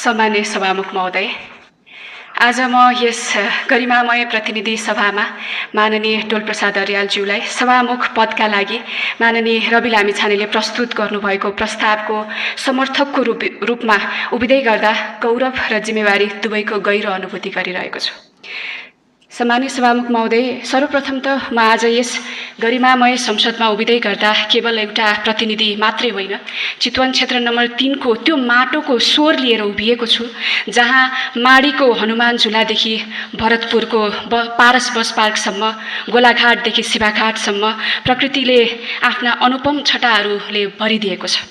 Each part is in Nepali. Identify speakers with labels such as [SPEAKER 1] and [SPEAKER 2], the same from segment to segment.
[SPEAKER 1] सम्मान्य सभामुख महोदय, आज म यस गरिमामय प्रतिनिधि सभामा माननीय डोलप्रसाद अर्यालज्यूलाई सभामुख पदका लागि माननीय रवि लामिछानेले प्रस्तुत गर्नुभएको प्रस्तावको समर्थकको रूपमा उभिँदै गर्दा गौरव र जिम्मेवारी दुवैको गहिरो अनुभूति गरिरहेको छु। सम्मान्य सभामुख महोदय, सर्वप्रथम त म आज यस गरिमामय संसदमा उभिँदै गर्दा केवल एउटा प्रतिनिधि मात्रै होइन, चितवन क्षेत्र नम्बर 3 को त्यो माटोको स्वर लिएर उभिएको छु, जहाँ माडीको हनुमान झुलादेखि भरतपुरको पारस बस पार्कसम्म, गोलाघाटदेखि शिवाघाटसम्म प्रकृतिले आफ्ना अनुपम छटाहरूले भरिदिएको छ।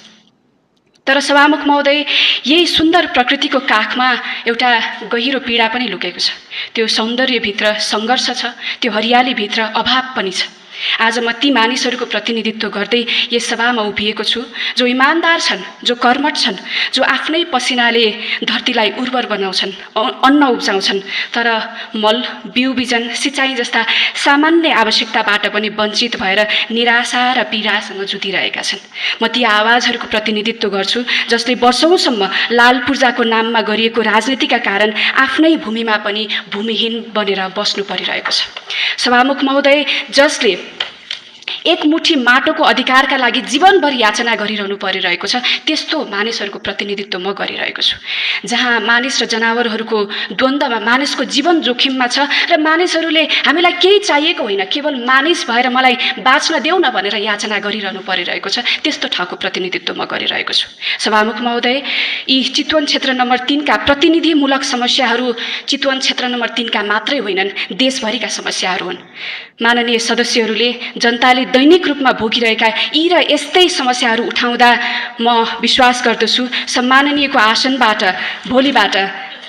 [SPEAKER 1] तर सभामुख महोदय, यही सुन्दर प्रकृतिको काखमा एउटा गहिरो पीडा पनि लुकेको छ। त्यो सौन्दर्यभित्र सङ्घर्ष छ, त्यो हरियालीभित्र अभाव पनि छ। आज म ती मानिसहरूको प्रतिनिधित्व गर्दै यस सभामा उभिएको छु, जो इमान्दार छन्, जो कर्मठ छन्, जो आफ्नै पसिनाले धरतीलाई उर्वर बनाउँछन्, अन्न उब्जाउँछन्, तर मल, बिउ बिजन, सिँचाइ जस्ता सामान्य आवश्यकताबाट पनि वञ्चित भएर निराशा र पीडासँग जुधिरहेका छन्। म ती आवाजहरूको प्रतिनिधित्व गर्छु, जसले वर्षौँसम्म लाल पूर्जाको नाममा गरिएको राजनीतिका कारण आफ्नै भूमिमा पनि भूमिहीन बनेर बस्नु परिरहेको छ। सभामुख महोदय, जसले एक मुठी माटोको अधिकारका लागि जीवनभर याचना गरिरहनु परिरहेको छ, त्यस्तो मानिसहरूको प्रतिनिधित्व म गरिरहेको छु। जहाँ मानिस र जनावरहरूको द्वन्द्वमा मानिसको जीवन जोखिममा छ र मानिसहरूले हामीलाई केही चाहिएको होइन, केवल मानिस भएर मलाई बाँच्न देऊ न भनेर याचना गरिरहनु परिरहेको छ, त्यस्तो ठाउँको प्रतिनिधित्व म गरिरहेको छु। सभामुख महोदय, यी चितवन क्षेत्र नम्बर 3 का प्रतिनिधिमूलक समस्याहरू चितवन क्षेत्र नम्बर 3 का मात्रै होइनन्, देशभरिका समस्याहरू हुन्। माननीय सदस्यहरूले जनताले दैनिक रूपमा भोगिरहेका यी र यस्तै समस्याहरू उठाउँदा म विश्वास गर्दछु सम्माननीयको आसनबाट भोलिबाट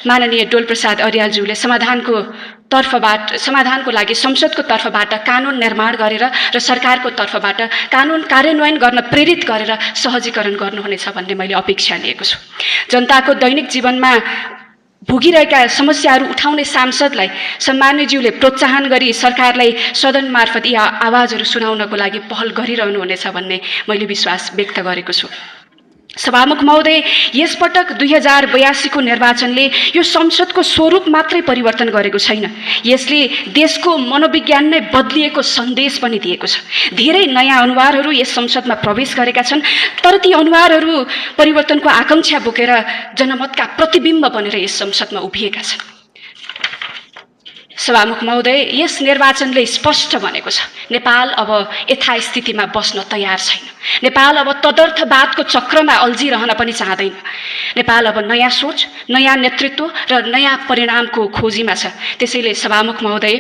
[SPEAKER 1] माननीय डोलप्रसाद अर्यालज्यूले समाधानको लागि संसदको तर्फबाट कानुन निर्माण गरेर र सरकारको तर्फबाट कानुन कार्यान्वयन गर्न प्रेरित गरेर सहजीकरण गर्नुहुनेछ भन्ने मैले अपेक्षा लिएको छु। जनताको दैनिक जीवनमा भोगिरहेका समस्याहरू उठाउने सांसदलाई सम्मान्यज्यूले प्रोत्साहन गरी सरकारलाई सदन मार्फत यी आवाजहरू सुनाउनको लागि पहल गरिरहनुहुनेछ भन्ने मैले विश्वास व्यक्त गरेको छु। सभामुख महोदय, यसपटक 2082 को निर्वाचनले यो संसदको स्वरूप मात्रै परिवर्तन गरेको छैन, यसले देशको मनोविज्ञान नै बदलिएको सन्देश पनि दिएको छ। धेरै नयाँ अनुहारहरू यस संसदमा प्रवेश गरेका छन्, तर ती अनुहारहरू परिवर्तनको आकांक्षा बोकेर जनमतका प्रतिबिम्ब बनेर यस संसदमा उभिएका छन्। सभामुख महोदय, यस निर्वाचनले स्पष्ट भनेको छ, नेपाल अब यथास्थितिमा बस्न तयार छैन। नेपाल अब तदर्थवादको चक्रमा अल्झिरहन पनि चाहँदैन। नेपाल अब नयाँ सोच, नयाँ नेतृत्व र नयाँ परिणामको खोजीमा छ। त्यसैले सभामुख महोदय,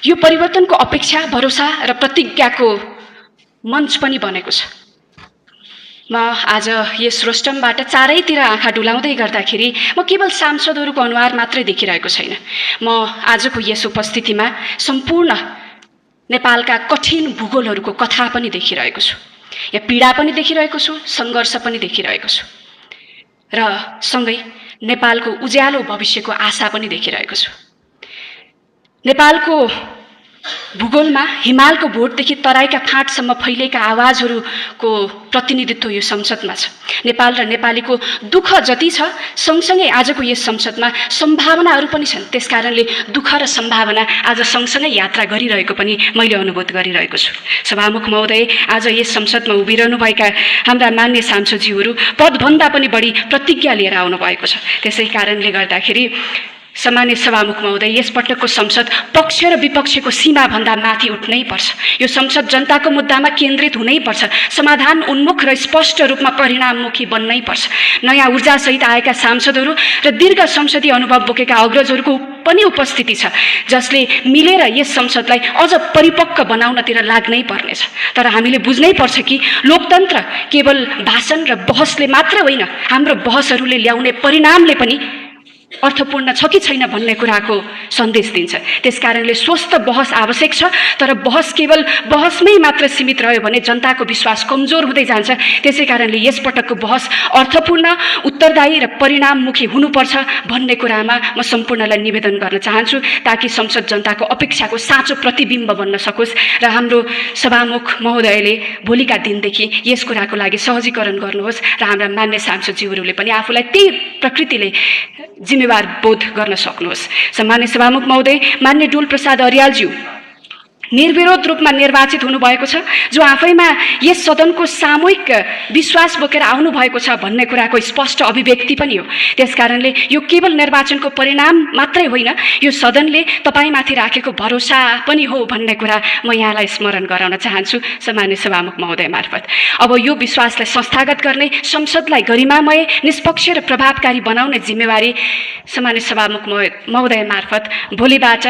[SPEAKER 1] यो परिवर्तनको अपेक्षा, भरोसा र प्रतिज्ञाको मञ्च पनि बनेको छ। म आज यस रोस्टमबाट चारैतिर आँखा डुलाउँदै गर्दाखेरि म केवल सांसदहरूको अनुहार मात्रै देखिरहेको छैन, म आजको यस उपस्थितिमा सम्पूर्ण नेपालका कठिन भूगोलहरूको कथा पनि देखिरहेको छु। या पीडा पनि देखिरहेको छु, सङ्घर्ष पनि देखिरहेको छु र सँगै नेपालको उज्यालो भविष्यको आशा पनि देखिरहेको छु। नेपालको भूगोलमा हिमालको भोटदेखि तराईका फाँटसम्म फैलिएका आवाजहरूको प्रतिनिधित्व यो संसदमा छ। नेपाल र नेपालीको दुःख जति छ, सँगसँगै आजको यस संसदमा सम्भावनाहरू पनि छन्। त्यसकारणले दुःख र सम्भावना आज सँगसँगै यात्रा गरिरहेको पनि मैले अनुभूत गरिरहेको छु। सभामुख महोदय, आज यस संसदमा उभिरहनुभएका हाम्रा मान्य सांसदज्यूहरू पदभन्दा पनि बढी प्रतिज्ञा लिएर आउनुभएको छ। त्यसै कारणले गर्दाखेरि सम्मान्य सभामुख महोदय, यसपटकको संसद पक्ष र विपक्षको सीमाभन्दा माथि उठ्नै पर्छ। यो संसद जनताको मुद्दामा केन्द्रित हुनै पर्छ, समाधान उन्मुख र स्पष्ट रूपमा परिणाममुखी बन्नै पर्छ। नयाँ ऊर्जासहित आएका सांसदहरू र दीर्घ संसदीय अनुभव बोकेका अग्रजहरूको पनि उपस्थिति छ, जसले मिलेर यस संसदलाई अझ परिपक्व बनाउनतिर लाग्नै पर्नेछ। तर हामीले बुझ्नै पर्छ कि लोकतन्त्र केवल भाषण र बहसले मात्र होइन, हाम्रो बहसहरूले ल्याउने परिणामले पनि अर्थपूर्ण छ कि छैन भन्ने कुराको सन्देश दिन्छ। त्यसकारणले स्वस्थ बहस आवश्यक छ, तर बहस केवल बहसमै मात्र सीमित रह्यो भने जनताको विश्वास कमजोर हुँदै जान्छ। त्यसै कारणले यसपटकको बहस अर्थपूर्ण, उत्तरदायी र परिणाममुखी हुनुपर्छ भन्ने कुरामा म सम्पूर्णलाई निवेदन गर्न चाहन्छु, ताकि संसद जनताको अपेक्षाको साँचो प्रतिबिम्ब बन्न सकोस् र हाम्रो सभामुख महोदयले भोलिका दिनदेखि यस कुराको लागि सहजीकरण गर्नुहोस् र हाम्रा मान्य सांसदज्यूहरूले पनि आफूलाई त्यही प्रकृतिले जिम्मेवार बोध गर्न सक्नुहोस्। सम्मान्य सभामुख महोदय, मान्य डोल प्रसाद अर्यालज्यू निर्विरोध रूपमा निर्वाचित हुनुभएको छ, जो आफैमा यस सदनको सामूहिक विश्वास बोकेर आउनुभएको छ भन्ने कुराको स्पष्ट अभिव्यक्ति पनि हो। त्यसकारणले यो केवल निर्वाचनको परिणाम मात्रै होइन, यो सदनले तपाईँमाथि राखेको भरोसा पनि हो भन्ने कुरा म यहाँलाई स्मरण गराउन चाहन्छु सम्मान्य सभामुख महोदय मार्फत। अब यो विश्वासलाई संस्थागत गर्ने, संसदलाई गरिमामय, निष्पक्ष र प्रभावकारी बनाउने जिम्मेवारी सम्मान्य सभामुख महोदय मार्फत भोलिबाट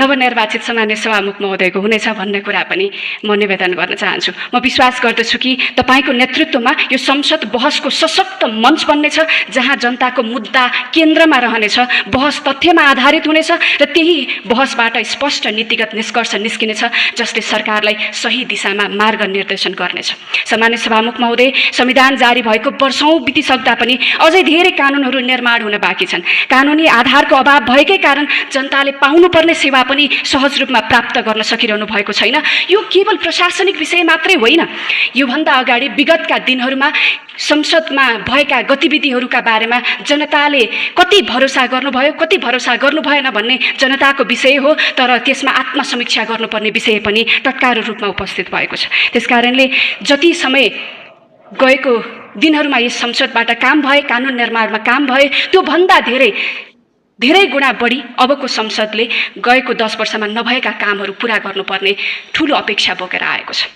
[SPEAKER 1] नवनिर्वाचित सम्मान्य सभामुख महोदयको हुनेछ भन्ने कुरा पनि म निवेदन गर्न चाहन्छु। म विश्वास गर्दछु कि तपाईँको नेतृत्वमा यो संसद बहसको सशक्त मञ्च बन्नेछ, जहाँ जनताको मुद्दा केन्द्रमा रहनेछ, बहस तथ्यमा आधारित हुनेछ र त्यही बहसबाट स्पष्ट नीतिगत निष्कर्ष निस्किनेछ, जसले सरकारलाई सही दिशामा मार्ग निर्देशन गर्नेछ। सम्मान्य सभामुख महोदय, संविधान जारी भएको वर्षौं बितिसक्दा पनि अझै धेरै कानुनहरू निर्माण हुन बाँकी छन्। कानुनी आधारको अभाव भएकै कारण जनताले पाउनुपर्ने सेवा पनि सहज रूपमा प्राप्त गर्न सकिरहनु भएको छैन। यो केवल प्रशासनिक विषय मात्रै होइन, योभन्दा अगाडि विगतका दिनहरूमा संसदमा भएका गतिविधिहरूका बारेमा जनताले कति भरोसा गर्नुभयो, कति भरोसा गर्नु भएन भन्ने जनताको विषय हो, तर त्यसमा आत्मसमीक्षा गर्नुपर्ने विषय पनि तत्काल रूपमा उपस्थित भएको छ। त्यसकारणले जति समय गएको दिनहरूमा यस संसदबाट काम भए, कानुन निर्माणमा काम भए, त्यो भन्दा धेरै गुणा बढी अबको संसदले गएको 10 वर्षमा नभएका कामहरू पूरा गर्नुपर्ने ठूलो अपेक्षा बोकेर आएको छ।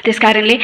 [SPEAKER 1] त्यसकारणले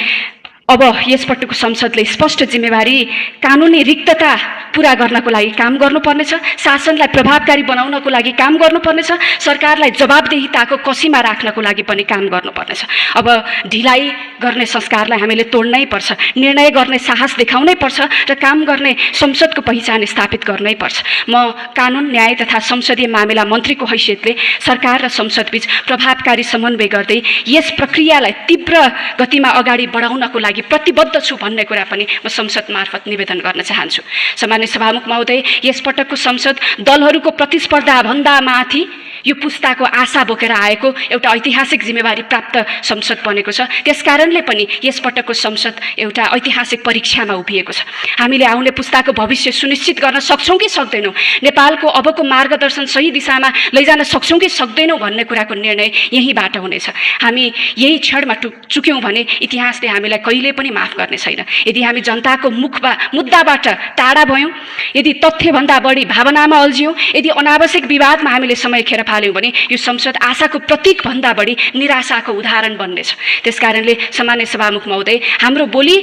[SPEAKER 1] अब यसपटकको संसदले स्पष्ट जिम्मेवारी कानुनी रिक्तता पूरा गर्नको लागि काम गर्नुपर्नेछ, शासनलाई प्रभावकारी बनाउनको लागि काम गर्नुपर्नेछ, सरकारलाई जवाबदेहिताको कसीमा राख्नको लागि पनि काम गर्नुपर्नेछ। अब ढिलाइ गर्ने संस्कारलाई हामीले तोड्नै पर्छ, निर्णय गर्ने साहस देखाउनै पर्छ र काम गर्ने संसदको पहिचान स्थापित गर्नै पर्छ। म कानुन, न्याय तथा संसदीय मामिला मन्त्रीको हैसियतले सरकार र संसदबीच प्रभावकारी समन्वय गर्दै यस प्रक्रियालाई तीव्र गतिमा अगाडि बढाउनको लागि प्रतिबद्ध छु भन्ने कुरा पनि म संसद मार्फत निवेदन गर्न चाहन्छु। सम्मान्य सभामुख महोदय, यसपटकको संसद दलहरूको प्रतिस्पर्धा भन्दा माथि यो पुस्ताको आशा बोकेर आएको एउटा ऐतिहासिक जिम्मेवारी प्राप्त संसद बनेको छ। त्यसकारणले पनि यसपटकको संसद एउटा ऐतिहासिक परीक्षामा उभिएको छ। हामीले आउने पुस्ताको भविष्य सुनिश्चित गर्न सक्छौँ कि सक्दैनौँ, नेपालको अबको मार्गदर्शन सही दिशामा लैजान सक्छौँ कि सक्दैनौँ भन्ने कुराको निर्णय यहीँबाट हुनेछ। हामी यही क्षणमा चुक्यौँ भने इतिहासले हामीलाई कहिले पनि माफ गर्ने छैन। यदि हामी जनताको मुद्दाबाट टाढा भयौँ, यदि तथ्यभन्दा बढी भावनामा अल्झियौँ, यदि अनावश्यक विवादमा हामीले समय खेर फाल्यौँ भने यो संसद आशाको प्रतीकभन्दा बढी निराशाको उदाहरण बन्नेछ। त्यसकारणले सम्मान्य सभामुख महोदय, हाम्रो बोली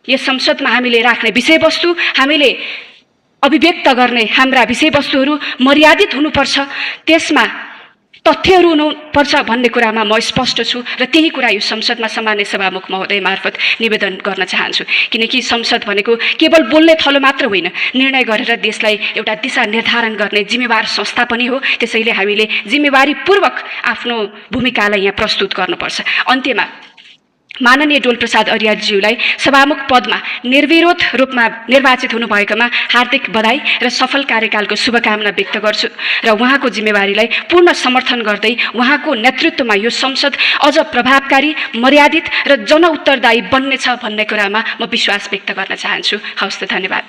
[SPEAKER 1] यस संसदमा हामीले राख्ने विषयवस्तु, हामीले अभिव्यक्त गर्ने हाम्रा विषयवस्तुहरू मर्यादित हुनुपर्छ, त्यसमा तथ्यहरू हुनुपर्छ भन्ने कुरामा म स्पष्ट छु र त्यही कुरा यो संसदमा सम्मान्य सभामुख महोदय मार्फत निवेदन गर्न चाहन्छु। किनकि संसद भनेको केवल बोल्ने थलो मात्र होइन, निर्णय गरेर देशलाई एउटा दिशा निर्धारण गर्ने जिम्मेवार संस्था पनि हो। त्यसैले हामीले जिम्मेवारीपूर्वक आफ्नो भूमिकालाई यहाँ प्रस्तुत गर्नुपर्छ। अन्त्यमा माननीय डोल प्रसाद अर्यालज्यूलाई सभामुख पदमा निर्विरोध रूपमा निर्वाचित हुनुभएकोमा हार्दिक बधाई र सफल कार्यकालको शुभकामना व्यक्त गर्छु र उहाँको जिम्मेवारीलाई पूर्ण समर्थन गर्दै उहाँको नेतृत्वमा यो संसद अझ प्रभावकारी, मर्यादित र जनउत्तरदायी बन्नेछ भन्ने कुरामा म विश्वास व्यक्त गर्न चाहन्छु। हवस् त, धन्यवाद।